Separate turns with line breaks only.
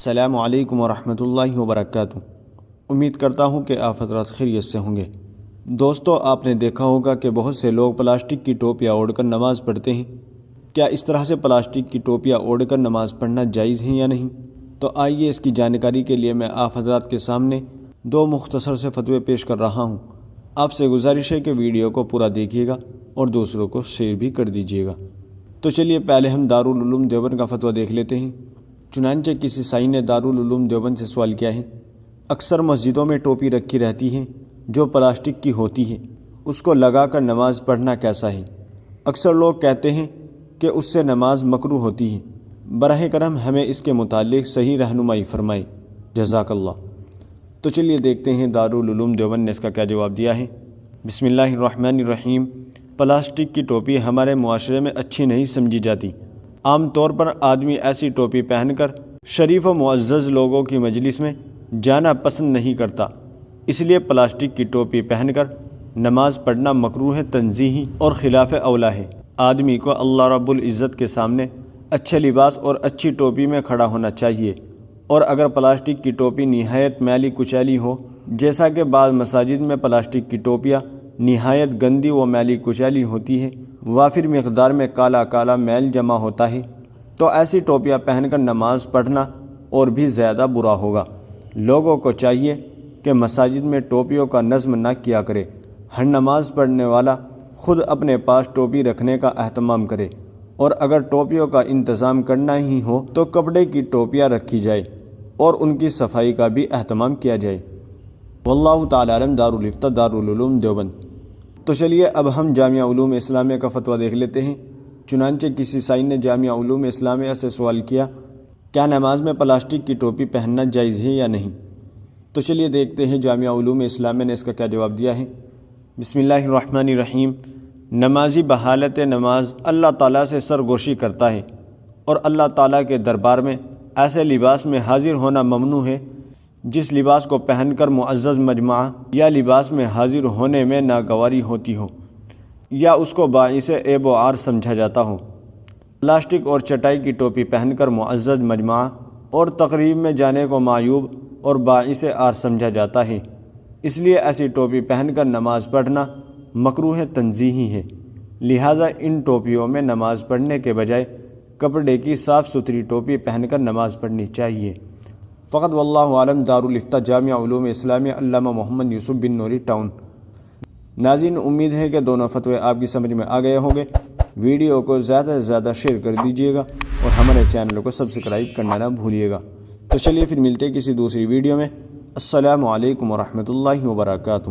السلام علیکم ورحمۃ اللہ وبرکاتہ۔ امید کرتا ہوں کہ آپ حضرات خیریت سے ہوں گے۔ دوستو، آپ نے دیکھا ہوگا کہ بہت سے لوگ پلاسٹک کی ٹوپیاں اوڑھ کر نماز پڑھتے ہیں۔ کیا اس طرح سے پلاسٹک کی ٹوپیاں اوڑھ کر نماز پڑھنا جائز ہے یا نہیں؟ تو آئیے اس کی جانکاری کے لیے میں آپ حضرات کے سامنے دو مختصر سے فتوے پیش کر رہا ہوں۔ آپ سے گزارش ہے کہ ویڈیو کو پورا دیکھیے گا اور دوسروں کو شیئر بھی کر دیجیے گا۔ تو چلیے پہلے ہم دارالعلوم دیوبند کا فتویٰ دیکھ لیتے ہیں۔ چنانچہ کسی سائی نے دارالعلوم دیوبند سے سوال کیا ہے، اکثر مسجدوں میں ٹوپی رکھی رہتی ہے جو پلاسٹک کی ہوتی ہے، اس کو لگا کر نماز پڑھنا کیسا ہے؟ اکثر لوگ کہتے ہیں کہ اس سے نماز مکروہ ہوتی ہے۔ براہ کرم ہمیں اس کے متعلق صحیح رہنمائی فرمائے، جزاک اللہ۔ تو چلیے دیکھتے ہیں دارالعلوم دیوبند نے اس کا کیا جواب دیا ہے۔ بسم اللہ الرحمن الرحیم۔ پلاسٹک کی ٹوپی ہمارے معاشرے میں اچھی نہیں سمجھی جاتی۔ عام طور پر آدمی ایسی ٹوپی پہن کر شریف و معزز لوگوں کی مجلس میں جانا پسند نہیں کرتا، اس لیے پلاسٹک کی ٹوپی پہن کر نماز پڑھنا مکروہ تنزیہی اور خلاف اولا ہے۔ آدمی کو اللہ رب العزت کے سامنے اچھے لباس اور اچھی ٹوپی میں کھڑا ہونا چاہیے، اور اگر پلاسٹک کی ٹوپی نہایت میلی کچیلی ہو، جیسا کہ بعض مساجد میں پلاسٹک کی ٹوپیاں نہایت گندی و میلی کچیلی ہوتی ہے، وافر مقدار میں کالا کالا میل جمع ہوتا ہے، تو ایسی ٹوپیاں پہن کر نماز پڑھنا اور بھی زیادہ برا ہوگا۔ لوگوں کو چاہیے کہ مساجد میں ٹوپیوں کا نظم نہ کیا کرے۔ ہر نماز پڑھنے والا خود اپنے پاس ٹوپی رکھنے کا اہتمام کرے، اور اگر ٹوپیوں کا انتظام کرنا ہی ہو تو کپڑے کی ٹوپیاں رکھی جائے اور ان کی صفائی کا بھی اہتمام کیا جائے۔ واللہ تعالی عالم۔ دارالفتہ دارالعلوم دیوبند۔ تو چلیے اب ہم جامعہ علوم اسلامیہ کا فتویٰ دیکھ لیتے ہیں۔ چنانچہ کسی سائی نے جامعہ علوم اسلامیہ سے سوال کیا، کیا نماز میں پلاسٹک کی ٹوپی پہننا جائز ہے یا نہیں؟ تو چلیے دیکھتے ہیں جامعہ علوم اسلامیہ نے اس کا کیا جواب دیا ہے۔ بسم اللہ الرحمن الرحیم۔ نمازی بحالت نماز اللہ تعالیٰ سے سرگوشی کرتا ہے، اور اللہ تعالیٰ کے دربار میں ایسے لباس میں حاضر ہونا ممنوع ہے جس لباس کو پہن کر معزز مجمع یا لباس میں حاضر ہونے میں ناگواری ہوتی ہو، یا اس کو باعث عیب و عار سمجھا جاتا ہو۔ پلاسٹک اور چٹائی کی ٹوپی پہن کر معزز مجمع اور تقریب میں جانے کو معیوب اور باعث عار سمجھا جاتا ہے، اس لیے ایسی ٹوپی پہن کر نماز پڑھنا مکروہ تنزیہی ہے۔ لہٰذا ان ٹوپیوں میں نماز پڑھنے کے بجائے کپڑے کی صاف ستھری ٹوپی پہن کر نماز پڑھنی چاہیے۔ فقط واللہ عالم۔ دارالفتہ جامعہ علوم اسلامیہ، علامہ محمد یوسف بن نوری، ٹاؤن۔ ناظرین، امید ہے کہ دونوں فتوے آپ کی سمجھ میں آ گئے ہوں گے۔ ویڈیو کو زیادہ سے زیادہ شیئر کر دیجیے گا اور ہمارے چینل کو سبسکرائب کرنا نہ بھولیے گا۔ تو چلیے پھر ملتے ہیں کسی دوسری ویڈیو میں۔ السلام علیکم ورحمۃ اللہ وبرکاتہ۔